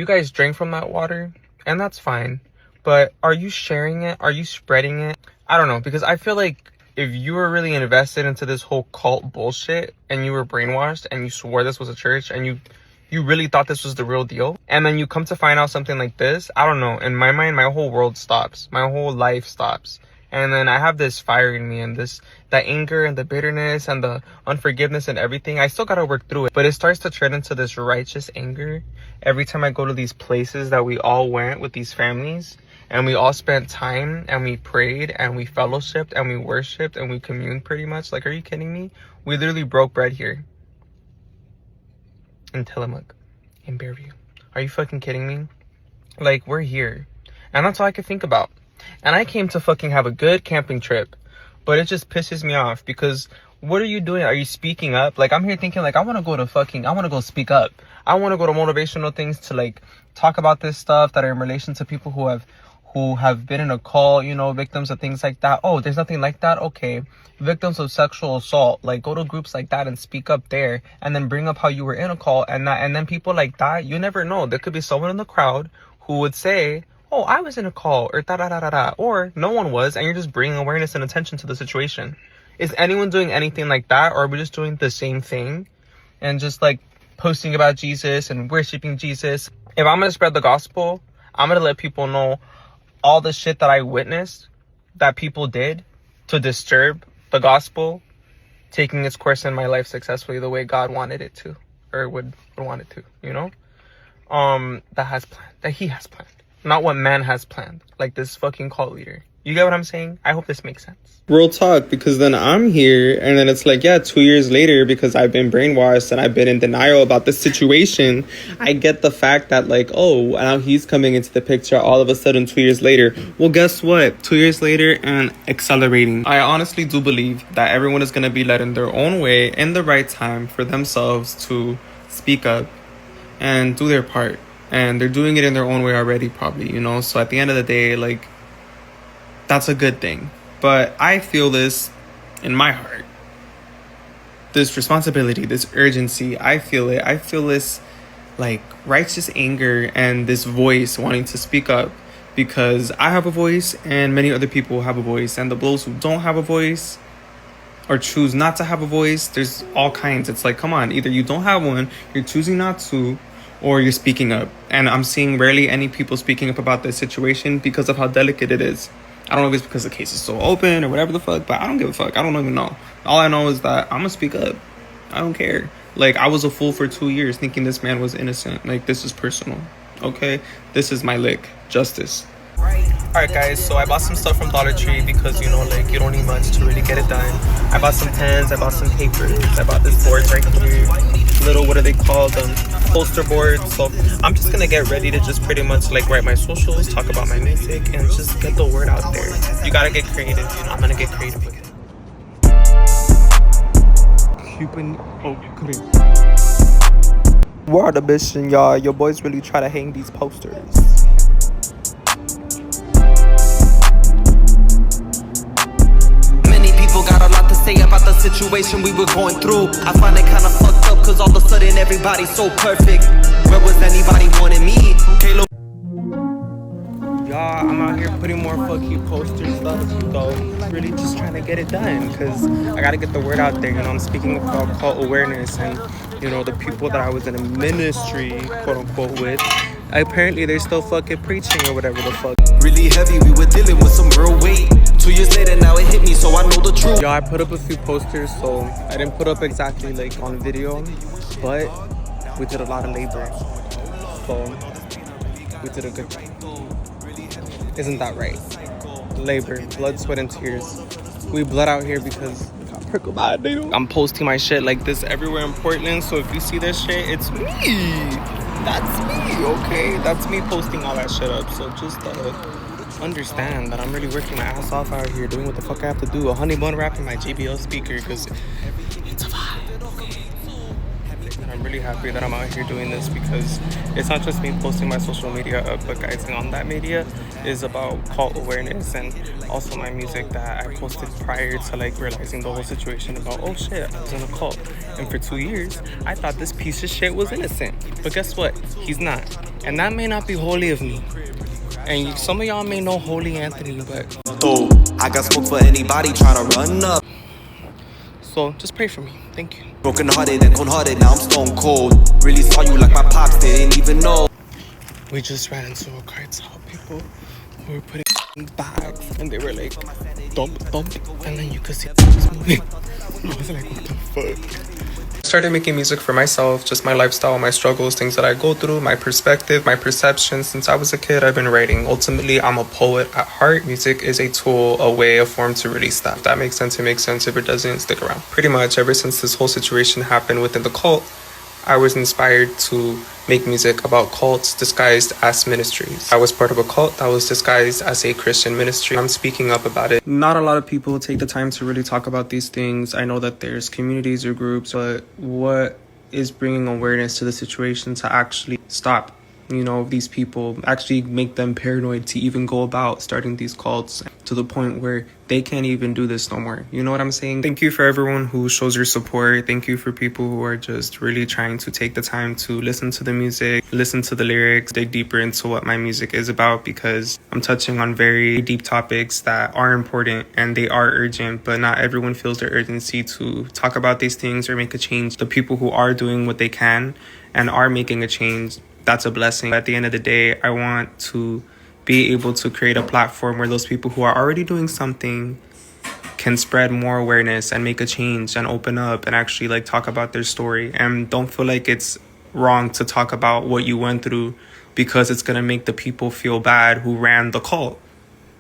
You guys drink from that water, and that's fine. But are you sharing it? Are you spreading it? I don't know, because I feel like if you were really invested into this whole cult bullshit and you were brainwashed and you swore this was a church and you really thought this was the real deal, and then you come to find out something like this, I don't know. In my mind, my whole world stops. My whole life stops. And then I have this fire in me and that anger and the bitterness and the unforgiveness and everything. I still gotta work through it. But it starts to turn into this righteous anger every time I go to these places that we all went with these families. And we all spent time and we prayed and we fellowshipped and we worshipped and we communed pretty much. Like, are you kidding me? We literally broke bread here. In Tillamook. In Bearview. Are you fucking kidding me? Like, we're here. And that's all I could think about. And I came to fucking have a good camping trip. But it just pisses me off because what are you doing? Are you speaking up? Like, I'm here thinking, like, I want to go speak up. I want to go to motivational things to, like, talk about this stuff that are in relation to people who have been in a cult, you know, victims of things like that. Oh, there's nothing like that? Okay. Victims of sexual assault. Like, go to groups like that and speak up there. And then bring up how you were in a cult. And then people like that, you never know. There could be someone in the crowd who would say, oh, I was in a cult, or da-da-da-da-da. Or no one was, and you're just bringing awareness and attention to the situation. Is anyone doing anything like that? Or are we just doing the same thing? And just, like, posting about Jesus and worshiping Jesus? If I'm going to spread the gospel, I'm going to let people know all the shit that I witnessed that people did to disturb the gospel taking its course in my life successfully the way God wanted it to, or would want it to, you know? That he has planned. Not what man has planned, like this fucking cult leader. You get what I'm saying? I hope this makes sense. Real talk, because then I'm here, and then it's like, yeah, 2 years later, because I've been brainwashed and I've been in denial about this situation, I get the fact that, like, oh, now he's coming into the picture all of a sudden 2 years later. Well, guess what? 2 years later and accelerating. I honestly do believe that everyone is going to be led in their own way in the right time for themselves to speak up and do their part. And they're doing it in their own way already, probably, you know? So at the end of the day, like, that's a good thing. But I feel this in my heart. This responsibility, this urgency, I feel it. I feel this, like, righteous anger and this voice wanting to speak up. Because I have a voice and many other people have a voice. And those who don't have a voice or choose not to have a voice, there's all kinds. It's like, come on, either you don't have one, you're choosing not to, or you're speaking up. And I'm seeing rarely any people speaking up about this situation because of how delicate it is. I don't know if it's because the case is so open or whatever the fuck, but I don't give a fuck. I don't even know. All I know is that I'm gonna speak up. I don't care. Like, I was a fool for 2 years thinking this man was innocent. Like, this is personal, okay? This is my lick. Justice. Alright guys, so I bought some stuff from Dollar Tree because, you know, like, you don't need much to really get it done. I bought some pens, I bought some papers, I bought this board right here. Little, what are they called? Poster boards. So I'm just gonna get ready to just pretty much, like, write my socials, talk about my music, and just get the word out there. You gotta get creative, you know, I'm gonna get creative with it. Word of mission, y'all. Your boys really try to hang these posters. About the situation we were going through, I find it kinda fucked up, cause all of a sudden everybody's so perfect. Where was anybody wanting me? Y'all, I'm out here putting more fuck you poster stuff, so really just trying to get it done, cause I gotta get the word out there, you know. I'm speaking about cult awareness, and, you know, the people that I was in a ministry, quote unquote, with, apparently they're still fucking preaching or whatever the fuck. Really heavy, we were dealing with some real weight. 2 years later, now it hit me, so I know the truth. Y'all, I put up a few posters, so I didn't put up exactly, like, on video, but we did a lot of labor, so we did a good thing. Isn't that right? Labor, blood, sweat, and tears. We bled out here because I'm posting my shit like this everywhere in Portland, so if you see this shit, it's me. That's me, okay? That's me posting all that shit up, so just understand that I'm really working my ass off out here doing what the fuck I have to do. A honey bun wrap in my JBL speaker because it's a vibe, okay? And I'm I'm really happy that I'm out here doing this because it's not just me posting my social media up, but guys, on that media is about cult awareness, and also my music that I posted prior to like realizing the whole situation about, oh shit, I was in a cult. And for 2 years, I thought this piece of shit was innocent. But guess what? He's not. And that may not be holy of me. And some of y'all may know Holy Anthony, but... Oh, I got smoke for anybody trying to run up. So just pray for me. Thank you. Broken hearted and cold hearted, now I'm stone cold. Really saw you like my pops didn't even know. We just ran into a cartel people who were putting in bags, and they were like, thump, thump, and then you could see things moving. I was like, what the fuck? Started making music for myself, just my lifestyle, my struggles, things that I go through, my perspective, my perception. Since I was a kid, I've been writing. Ultimately, I'm a poet at heart. Music is a tool, a way, a form to release stuff. If that makes sense, it makes sense. If it doesn't, stick around. Pretty much ever since this whole situation happened within the cult, I was inspired to make music about cults disguised as ministries. I was part of a cult that was disguised as a Christian ministry. I'm speaking up about it. Not a lot of people take the time to really talk about these things. I know that there's communities or groups, but what is bringing awareness to the situation to actually stop, you know, these people, actually make them paranoid to even go about starting these cults to the point where they can't even do this no more. You know what I'm saying? Thank you for everyone who shows your support. Thank you for people who are just really trying to take the time to listen to the music, listen to the lyrics, dig deeper into what my music is about, because I'm touching on very deep topics that are important and they are urgent, but not everyone feels the urgency to talk about these things or make a change. The people who are doing what they can and are making a change, that's a blessing. At the end of the day, I want to be able to create a platform where those people who are already doing something can spread more awareness and make a change and open up and actually like talk about their story, and don't feel like it's wrong to talk about what you went through because it's going to make the people feel bad who ran the cult.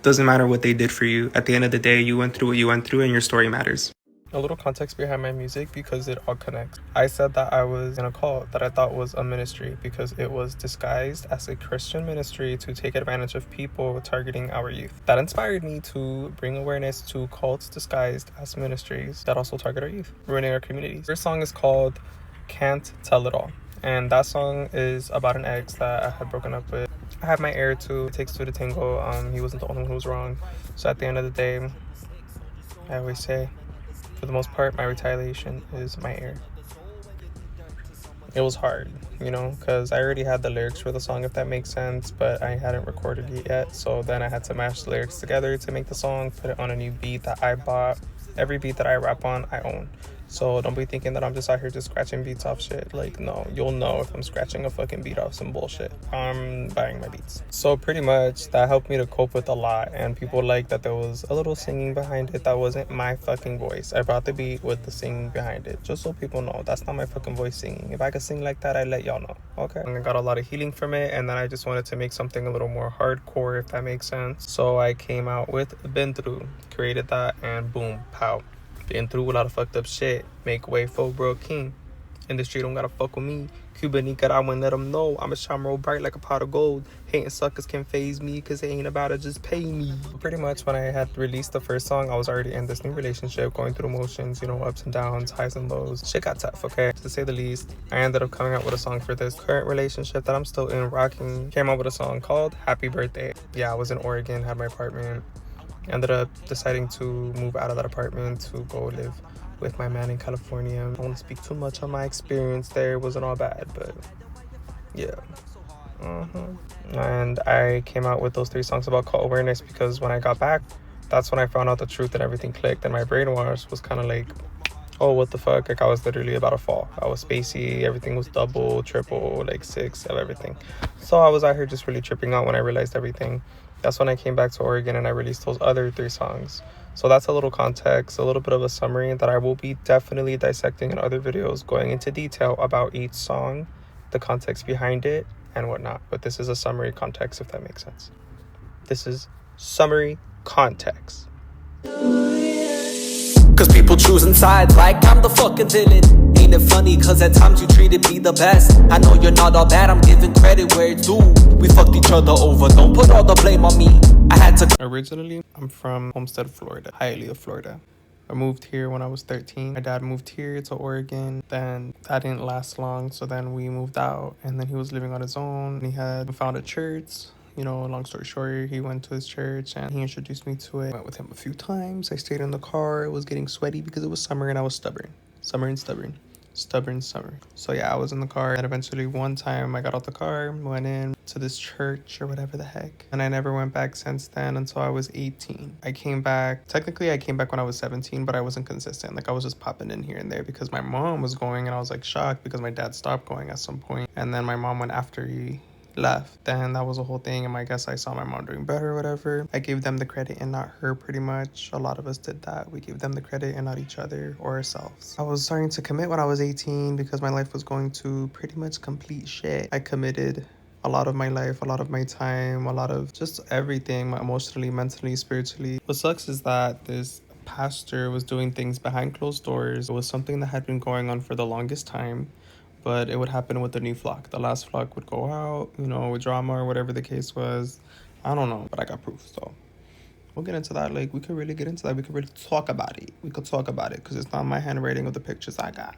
Doesn't matter what they did for you. At the end of the day, you went through what you went through and your story matters. A little context behind my music because it all connects. I said that I was in a cult that I thought was a ministry because it was disguised as a Christian ministry to take advantage of people targeting our youth. That inspired me to bring awareness to cults disguised as ministries that also target our youth, ruining our communities. First song is called Can't Tell It All. And that song is about an ex that I had broken up with. I have my heir too. It takes two to tango. He wasn't the only one who was wrong. So at the end of the day, I always say, for the most part, my retaliation is my ear. It was hard, you know, because I already had the lyrics for the song, if that makes sense, but I hadn't recorded it yet. So then I had to mash the lyrics together to make the song, put it on a new beat that I bought. Every beat that I rap on, I own. So don't be thinking that I'm just out here just scratching beats off shit. Like, no, you'll know if I'm scratching a fucking beat off some bullshit. I'm buying my beats. So pretty much that helped me to cope with a lot, and people liked that there was a little singing behind it that wasn't my fucking voice. I brought the beat with the singing behind it, just so people know that's not my fucking voice singing. If I could sing like that, I'd let y'all know. Okay. And I got a lot of healing from it, and then I just wanted to make something a little more hardcore, if that makes sense. So I came out with Been Through, created that, and boom, pow. Been through a lot of fucked up shit. Make way for bro king. Industry don't gotta fuck with me. Cuba, Nicaraguan, let them know I'm a shine real bright like a pot of gold. Hating suckers can phase me cause they ain't about to just pay me. Pretty much when I had released the first song, I was already in this new relationship, going through emotions, you know, ups and downs, highs and lows. Shit got tough, okay, to say the least. I ended up coming out with a song for this current relationship that I'm still in, rocking. Came out with a song called Happy Birthday. Yeah, I was in Oregon, had my apartment. Ended up deciding to move out of that apartment to go live with my man in California. I don't want to speak too much on my experience there. It wasn't all bad, but yeah. And I came out with those 3 songs about cult awareness because when I got back, that's when I found out the truth and everything clicked, and my brainwash was kind of like, oh, what the fuck? Like, I was literally about to fall. I was spacey. Everything was double, triple, like 6 of everything. So I was out here just really tripping out when I realized everything. That's when I came back to Oregon and I released those other 3 songs. So that's a little context, a little bit of a summary that I will be definitely dissecting in other videos, going into detail about each song, the context behind it, and whatnot. But this is a summary context, if that makes sense. This is summary context. Cause people choosing sides like I'm the fucking villain. Ain't it funny cause at times you treated me the best. I know you're not all bad, I'm giving credit where it's due. We fucked each other over, don't put all the blame on me. I had to... Originally, I'm from Homestead, Florida, Hialeah, Florida. I moved here when I was 13. My dad moved here to Oregon. Then that didn't last long. So then we moved out and then he was living on his own. He had found a church. You know, long story short, he went to his church and he introduced me to it. I went with him a few times. I stayed in the car. It was getting sweaty because it was summer and I was stubborn. Stubborn summer. So yeah, I was in the car and eventually one time I got out the car, went in to this church or whatever the heck. And I never went back since then until I was 18. I came back when I was 17, but I wasn't consistent. Like I was just popping in here and there because my mom was going and I was like shocked because my dad stopped going at some point. And then my mom went after he left. Then that was a whole thing, and I guess I saw my mom doing better or whatever. I gave them the credit and not her, pretty much. A lot of us did that. We gave them the credit and not each other or ourselves. I was starting to commit when I was 18 because my life was going to pretty much complete shit. I committed a lot of my life, a lot of my time, a lot of just everything, emotionally, mentally, spiritually. What sucks is that this pastor was doing things behind closed doors. It was something that had been going on for the longest time, but it would happen with the new flock. The last flock would go out, you know, with drama or whatever the case was. I don't know, but I got proof, so we'll get into that. Like, we could really get into that. We could really talk about it. Because it's not my handwriting of the pictures I got.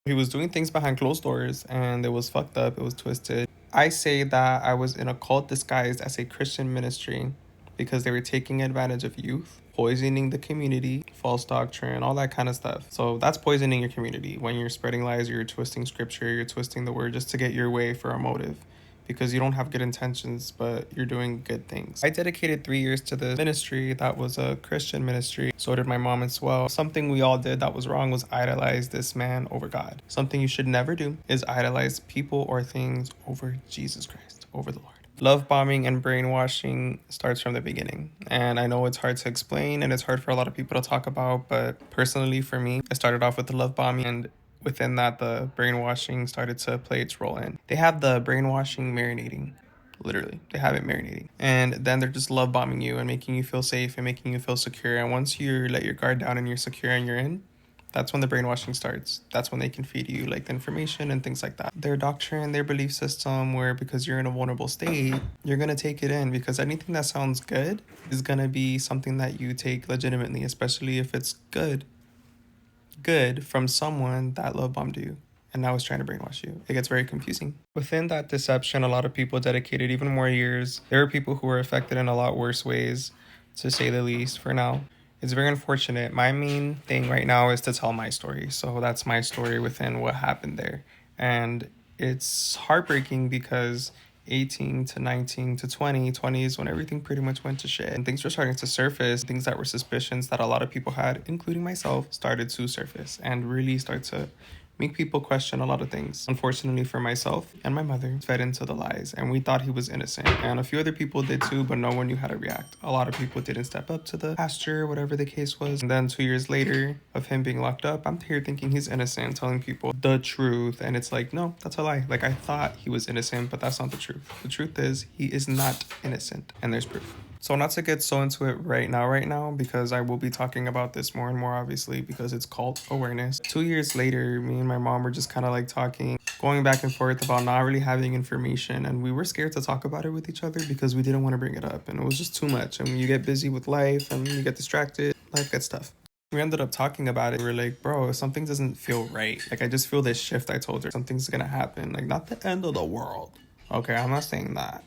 He was doing things behind closed doors, and it was fucked up. It was twisted. I say that I was in a cult disguised as a Christian ministry because they were taking advantage of youth, poisoning the community, false doctrine, all that kind of stuff. So that's poisoning your community. When you're spreading lies, you're twisting scripture, you're twisting the word just to get your way for a motive, because you don't have good intentions, but you're doing good things. I dedicated 3 years to the ministry. That was a Christian ministry. So did my mom as well. Something we all did that was wrong was idolize this man over God. Something you should never do is idolize people or things over Jesus Christ, over the Lord. Love bombing and brainwashing starts from the beginning. And I know it's hard to explain and it's hard for a lot of people to talk about, but personally for me, it started off with the love bombing, and within that, the brainwashing started to play its role in. They have the brainwashing marinating. Literally, they have it marinating. And then they're just love bombing you and making you feel safe and making you feel secure. And once you let your guard down and you're secure and you're in, that's when the brainwashing starts. That's when they can feed you like the information and things like that. Their doctrine, their belief system, where because you're in a vulnerable state, you're going to take it in, because anything that sounds good is going to be something that you take legitimately, especially if it's good from someone that love bombed you and now is trying to brainwash you. It gets very confusing. Within that deception, a lot of people dedicated even more years. There are people who were affected in a lot worse ways, to say the least, for now. It's very unfortunate. My main thing right now is to tell my story. So that's my story within what happened there. And it's heartbreaking because 18 to 19 to 20 is when everything pretty much went to shit. And things were starting to surface. Things that were suspicions that a lot of people had, including myself, started to surface and really start to make people question a lot of things. Unfortunately for myself and my mother, fed into the lies, and we thought he was innocent. And a few other people did too, but no one knew how to react. A lot of people didn't step up to the pastor, whatever the case was. And then 2 years later of him being locked up, I'm here thinking he's innocent, telling people the truth. And it's like, no, that's a lie. Like, I thought he was innocent, but that's not the truth. The truth is he is not innocent, and there's proof. So not to get so into it right now, because I will be talking about this more and more, obviously, because it's cult awareness. 2 years later, me and my mom were just kind of like talking, going back and forth about not really having information. And we were scared to talk about it with each other because we didn't want to bring it up. And it was just too much. And you get busy with life and you get distracted. Life gets tough. We ended up talking about it. We were like, bro, something doesn't feel right. Like, I just feel this shift. I told her something's going to happen. Like, not the end of the world. Okay, I'm not saying that.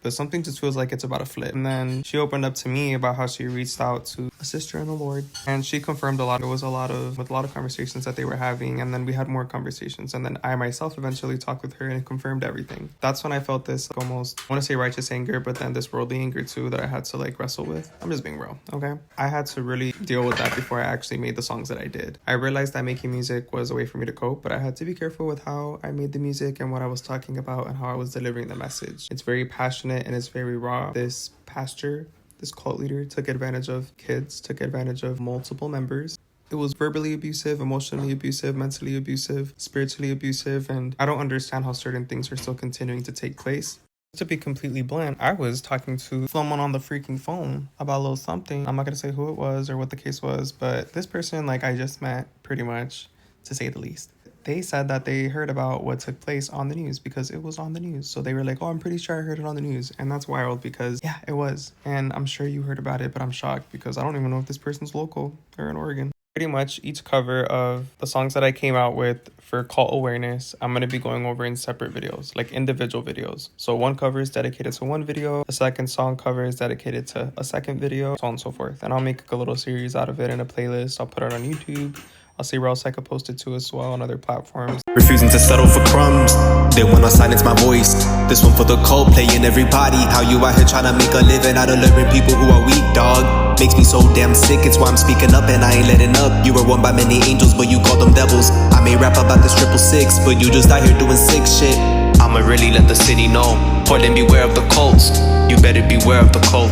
But something just feels like it's about to flip. And then she opened up to me about how she reached out to a sister in the Lord, and she confirmed a lot. It was a lot of conversations that they were having, and then we had more conversations, and then I myself eventually talked with her and it confirmed everything. That's when I felt this almost, I want to say righteous anger, but then this worldly anger too that I had to like wrestle with. I'm just being real, okay? I had to really deal with that before I actually made the songs that I did. I realized that making music was a way for me to cope, but I had to be careful with how I made the music and what I was talking about and how I was delivering the message. It's very passionate and it's very raw. This pastor, this cult leader, took advantage of kids, took advantage of multiple members. It was verbally abusive, emotionally abusive, mentally abusive, spiritually abusive, and I don't understand how certain things are still continuing to take place. To be completely blunt, I was talking to someone on the freaking phone about a little something. I'm not gonna say who it was or what the case was, but this person, like, I just met, pretty much, to say the least. they said that they heard about what took place on the news because it was on the news. So they were like, oh, I'm pretty sure I heard it on the news. And that's wild because, yeah, it was. And I'm sure you heard about it, but I'm shocked because I don't even know if this person's local or in Oregon. Pretty much each cover of the songs that I came out with for cult awareness, I'm going to be going over in separate videos, like individual videos. So one cover is dedicated to one video, a second song cover is dedicated to a second video, so on and so forth. And I'll make a little series out of it in a playlist. I'll put it on YouTube. I'll see where else I could post it to as well on other platforms. Refusing to settle for crumbs, they wanna silence my voice. This one for the cult, playing everybody. How you out here trying to make a living out of living people who are weak, dog. Makes me so damn sick, it's why I'm speaking up and I ain't letting up. You were won by many angels, but you call them devils. I may rap about this 666, but you just out here doing sick shit. I'ma really let the city know. Portland, beware of the cults. You better beware of the cult.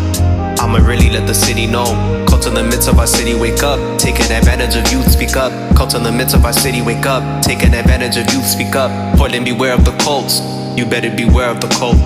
I'ma really let the city know. Cult in the midst of our city, wake up. Taking advantage of youth, speak up. Cult in the midst of our city, wake up. Taking advantage of youth, speak up. Portland, beware of the cults. You better beware of the cult.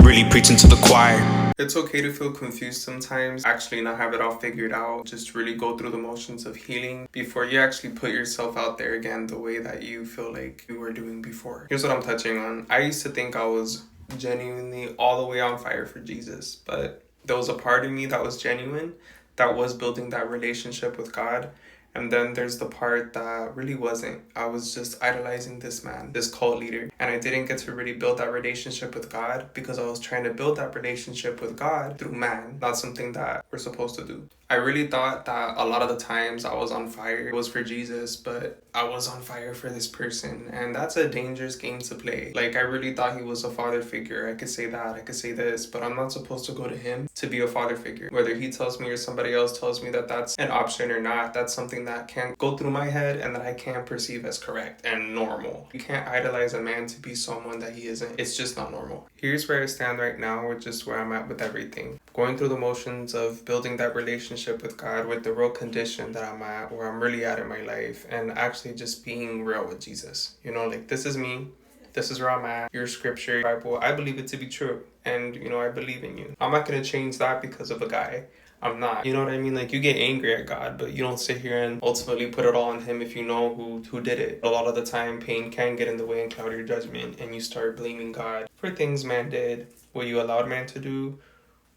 Really preaching to the choir. It's okay to feel confused sometimes, actually not have it all figured out. Just really go through the motions of healing before you actually put yourself out there again the way that you feel like you were doing before. Here's what I'm touching on. I used to think I was genuinely all the way on fire for Jesus, but there was a part of me that was genuine, that was building that relationship with God. And then there's the part that really wasn't. I was just idolizing this man, this cult leader. And I didn't get to really build that relationship with God because I was trying to build that relationship with God through man, not something that we're supposed to do. I really thought that a lot of the times I was on fire, it was for Jesus, but I was on fire for this person. And that's a dangerous game to play. Like, I really thought he was a father figure. I could say that, I could say this, but I'm not supposed to go to him to be a father figure. Whether he tells me or somebody else tells me that that's an option or not, that's something that can go through my head and that I can't perceive as correct and normal. You can't idolize a man to be someone that he isn't. It's just not normal. Here's where I stand right now, with just where I'm at with everything. Going through the motions of building that relationship with God, with the real condition that I'm at, where I'm really at in my life, and actually just being real with Jesus. You know, like, this is me. This is where I'm at. Your scripture, Bible, I believe it to be true. And, you know, I believe in you. I'm not going to change that because of a guy. I'm not. You know what I mean? Like, you get angry at God, but you don't sit here and ultimately put it all on him if you know who did it. A lot of the time, pain can get in the way and cloud your judgment, and you start blaming God for things man did, what you allowed man to do,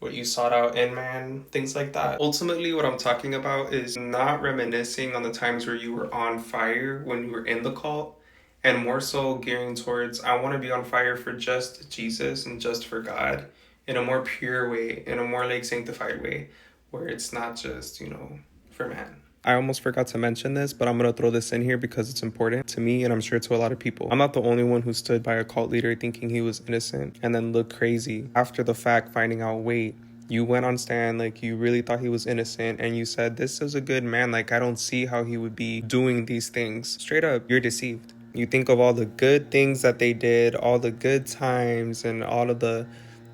what you sought out in man, things like that. Ultimately, what I'm talking about is not reminiscing on the times where you were on fire when you were in the cult, and more so gearing towards, I want to be on fire for just Jesus and just for God in a more pure way, in a more like sanctified way, where it's not just, you know, for man. I almost forgot to mention this, but I'm going to throw this in here because it's important to me and I'm sure to a lot of people. I'm not the only one who stood by a cult leader thinking he was innocent and then looked crazy after the fact, finding out, wait, you went on stand like you really thought he was innocent and you said, this is a good man. Like, I don't see how he would be doing these things. Straight up, you're deceived. You think of all the good things that they did, all the good times and all of the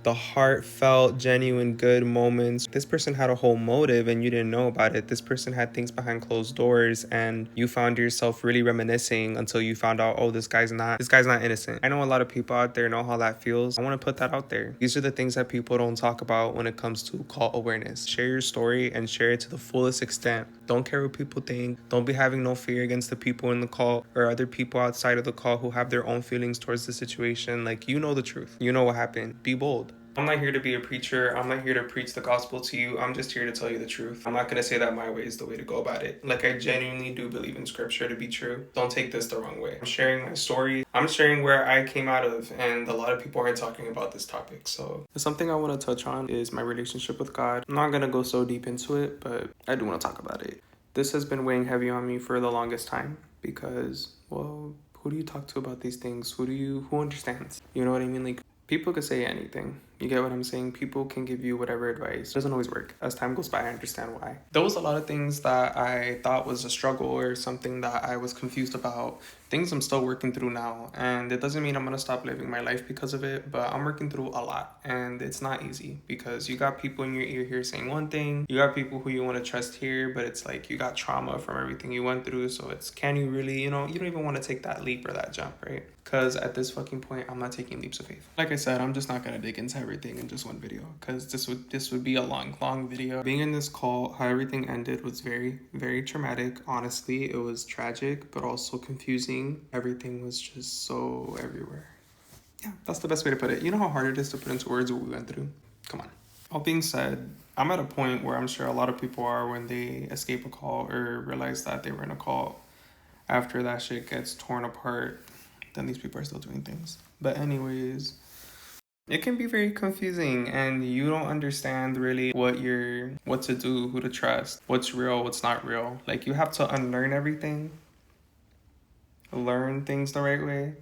heartfelt, genuine, good moments. This person had a whole motive and you didn't know about it. This person had things behind closed doors and you found yourself really reminiscing until you found out, oh, this guy's not innocent. I know a lot of people out there know how that feels. I want to put that out there. These are the things that people don't talk about when it comes to cult awareness. Share your story and share it to the fullest extent. Don't care what people think. Don't be having no fear against the people in the cult or other people outside of the cult who have their own feelings towards the situation. Like, you know the truth. You know what happened. Be bold. I'm not here to be a preacher. I'm not here to preach the gospel to you. I'm just here to tell you the truth. I'm not going to say that my way is the way to go about it. Like, I genuinely do believe in scripture to be true. Don't take this the wrong way. I'm sharing my story. I'm sharing where I came out of, and a lot of people aren't talking about this topic. So something I want to touch on is my relationship with God. I'm not going to go so deep into it, but I do want to talk about it. This has been weighing heavy on me for the longest time because, well, who do you talk to about these things? Who understands? You know what I mean? Like, people could say anything. You get what I'm saying? People can give you whatever advice. It doesn't always work. As time goes by, I understand why. There was a lot of things that I thought was a struggle or something that I was confused about. Things I'm still working through now. And it doesn't mean I'm going to stop living my life because of it, but I'm working through a lot. And it's not easy because you got people in your ear here saying one thing. You got people who you want to trust here, but it's like you got trauma from everything you went through. So it's, can you really, you don't even want to take that leap or that jump, right? Because at this fucking point, I'm not taking leaps of faith. Like I said, I'm just not going to dig into everything in just one video because this would be a long video. Being in this cult, how everything ended was very, very traumatic. Honestly, it was tragic, but also confusing confusing. Everything was just so everywhere. Yeah, that's the best way to put it. You know how hard it is to put into words what we went through? Come on. All being said, I'm at a point where I'm sure a lot of people are when they escape a cult or realize that they were in a cult. After that shit gets torn apart, then these people are still doing things. But anyways, it can be very confusing and you don't understand really what to do, who to trust, what's real, what's not real. Like you have to unlearn everything, learn things the right way,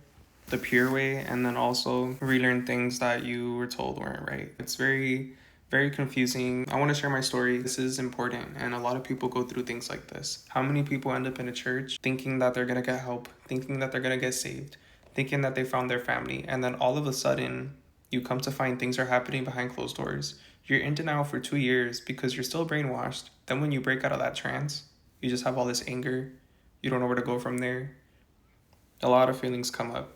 the pure way, and then also relearn things that you were told weren't right. It's very, very confusing. I want to share my story. This is important, and a lot of people go through things like this. How many people end up in a church thinking that they're going to get help, thinking that they're going to get saved, thinking that they found their family, and then all of a sudden, you come to find things are happening behind closed doors. You're in denial for 2 years because you're still brainwashed. Then when you break out of that trance, you just have all this anger. You don't know where to go from there. A lot of feelings come up.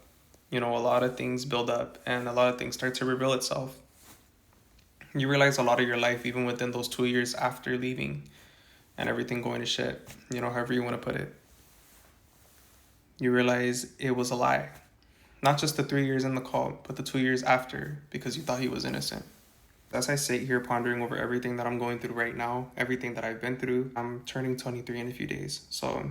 You know, a lot of things build up and a lot of things start to reveal itself. You realize a lot of your life, even within those 2 years after leaving and everything going to shit, you know, however you want to put it. You realize it was a lie. Not just the 3 years in the cult, but the 2 years after, because you thought he was innocent. As I sit here pondering over everything that I'm going through right now, everything that I've been through, I'm turning 23 in a few days. So,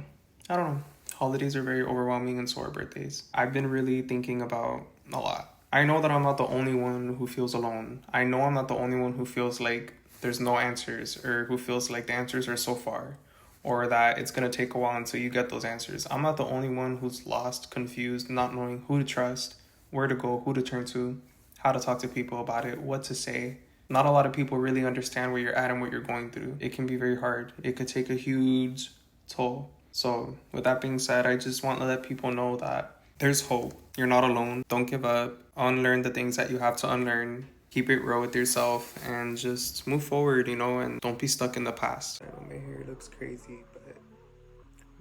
I don't know. Holidays are very overwhelming and so are birthdays. I've been really thinking about a lot. I know that I'm not the only one who feels alone. I know I'm not the only one who feels like there's no answers or who feels like the answers are so far or that it's going to take a while until you get those answers. I'm not the only one who's lost, confused, not knowing who to trust, where to go, who to turn to, how to talk to people about it, what to say. Not a lot of people really understand where you're at and what you're going through. It can be very hard. It could take a huge toll. So with that being said, I just want to let people know that there's hope. You're not alone. Don't give up. Unlearn the things that you have to unlearn. Keep it real with yourself and just move forward, you know, and don't be stuck in the past. I know my hair looks crazy, but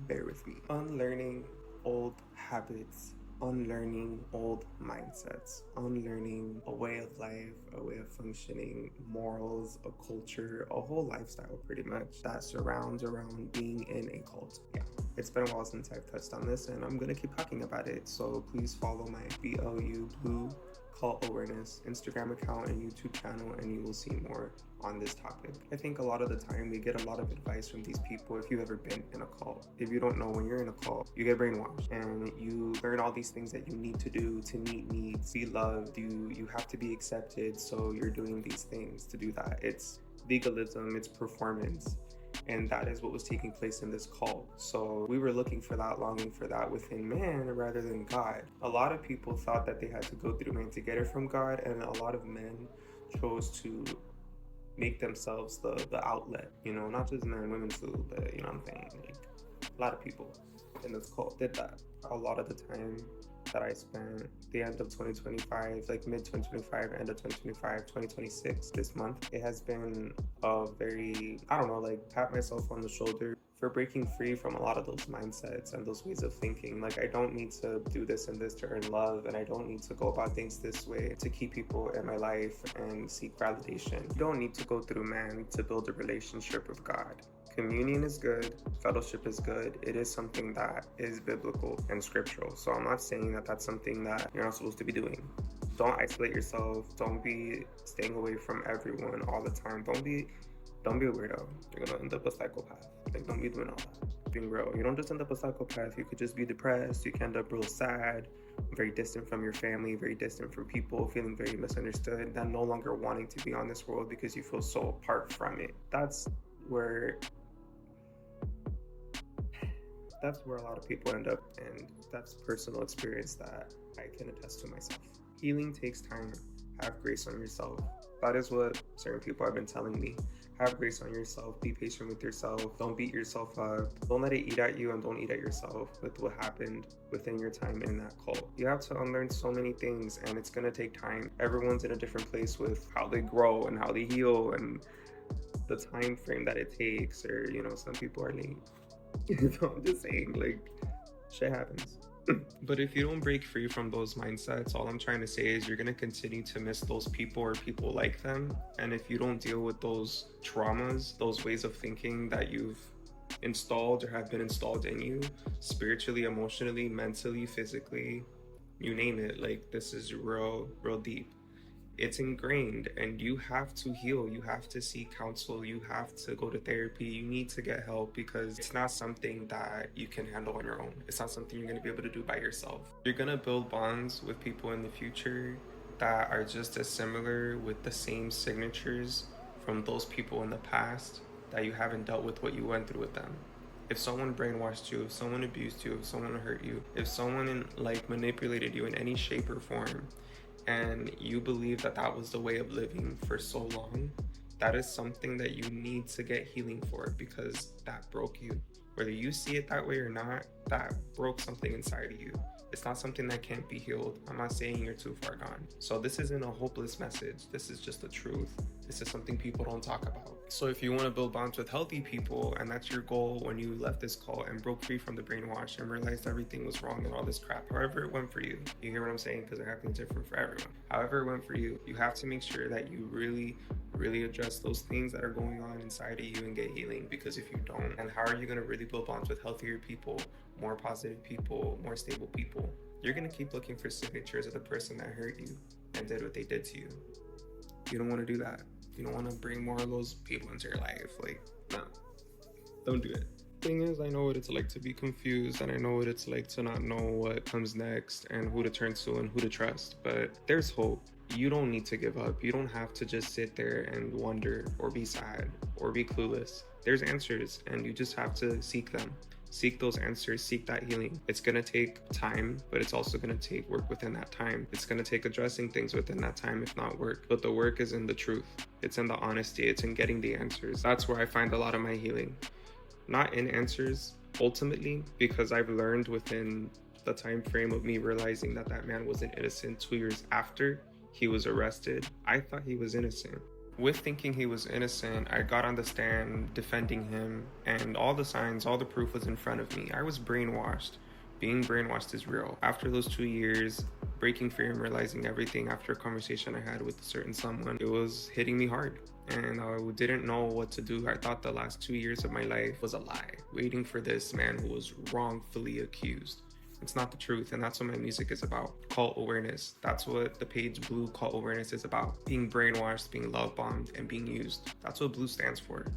bear with me. Unlearning old habits, unlearning old mindsets, unlearning a way of life, a way of functioning, morals, a culture, a whole lifestyle pretty much that surrounds around being in a cult. Yeah, it's been a while since I've touched on this and I'm gonna keep talking about it. So please follow my BLU Blue Cult Awareness Instagram account and YouTube channel and you will see more on this topic. I think a lot of the time we get a lot of advice from these people if you've ever been in a cult. If you don't know, when you're in a cult, you get brainwashed and you learn all these things that you need to do to meet needs, be loved, you have to be accepted, so you're doing these things to do that. It's legalism, it's performance. And that is what was taking place in this cult. So we were looking for that, longing for that within man rather than God. A lot of people thought that they had to go through man to get it from God, and a lot of men chose to make themselves the outlet. You know, not just men, women too, but you know what I'm saying? Like, a lot of people in this cult did that. A lot of the time that I spent the end of 2025, like mid 2025, end of 2025, 2026, this month, it has been a very, I don't know, like pat myself on the shoulder for breaking free from a lot of those mindsets and those ways of thinking. Like I don't need to do this and this to earn love, and I don't need to go about things this way to keep people in my life and seek validation. You don't need to go through man to build a relationship with God. Communion is good, fellowship is good. It is something that is biblical and scriptural. So I'm not saying that that's something that you're not supposed to be doing. Don't isolate yourself. Don't be staying away from everyone all the time. Don't be a weirdo. You're gonna end up a psychopath. Like, don't be doing all that. Being real. You don't just end up a psychopath. You could just be depressed. You can end up real sad, very distant from your family, very distant from people, feeling very misunderstood, then no longer wanting to be on this world because you feel so apart from it. That's where a lot of people end up, and that's personal experience that I can attest to myself. Healing takes time. Have grace on yourself. That is what certain people have been telling me. Have grace on yourself. Be patient with yourself. Don't beat yourself up. Don't let it eat at you, and don't eat at yourself with what happened within your time in that cult. You have to unlearn so many things, and it's going to take time. Everyone's in a different place with how they grow and how they heal and the time frame that it takes, or, you know, some people are late. I'm just saying, like, shit happens. But if you don't break free from those mindsets, all I'm trying to say is you're going to continue to miss those people or people like them. And if you don't deal with those traumas, those ways of thinking that you've installed or have been installed in you spiritually, emotionally, mentally, physically, you name it. Like, this is real deep. It's ingrained, and you have to heal. You have to seek counsel. You have to go to therapy. You need to get help, because it's not something that you can handle on your own. It's not something you're going to be able to do by yourself. You're going to build bonds with people in the future that are just as similar, with the same signatures from those people in the past, that you haven't dealt with what you went through with them. If someone brainwashed you, if someone abused you, if someone hurt you, if someone like manipulated you in any shape or form, and you believe that that was the way of living for so long, that is something that you need to get healing for, because that broke you. Whether you see it that way or not, that broke something inside of you. It's not something that can't be healed. I'm not saying you're too far gone. So this isn't a hopeless message. This is just the truth. This is something people don't talk about. So if you want to build bonds with healthy people, and that's your goal when you left this cult and broke free from the brainwash and realized everything was wrong and all this crap, however it went for you, you hear what I'm saying? Because it happens different for everyone. However it went for you, you have to make sure that you really address those things that are going on inside of you and get healing. Because if you don't, and how are you going to really build bonds with healthier people, more positive people, more stable people? You're going to keep looking for signatures of the person that hurt you and did what they did to you. You don't want to do that. You don't want to bring more of those people into your life. Like, no, don't do it. Thing is, I know what it's like to be confused, and I know what it's like to not know what comes next and who to turn to and who to trust, but there's hope. You don't need to give up. You don't have to just sit there and wonder or be sad or be clueless. There's answers, and you just have to seek them. Seek those answers, seek that healing. It's gonna take time, but it's also gonna take work within that time. It's gonna take addressing things within that time, if not work. But the work is in the truth. It's in the honesty. It's in getting the answers. That's where I find a lot of my healing. Not in answers, ultimately, because I've learned within the time frame of me realizing that that man wasn't innocent 2 years after he was arrested. I thought he was innocent. With thinking he was innocent, I got on the stand defending him, and all the signs, all the proof was in front of me. I was brainwashed. Being brainwashed is real. After those 2 years, breaking free and realizing everything after a conversation I had with a certain someone, it was hitting me hard, and I didn't know what to do. I thought the last 2 years of my life was a lie, waiting for this man who was wrongfully accused. It's not the truth, and that's what my music is about. Cult awareness. That's what the page Blue Cult Awareness is about. Being brainwashed, being love bombed, and being used. That's what Blue stands for.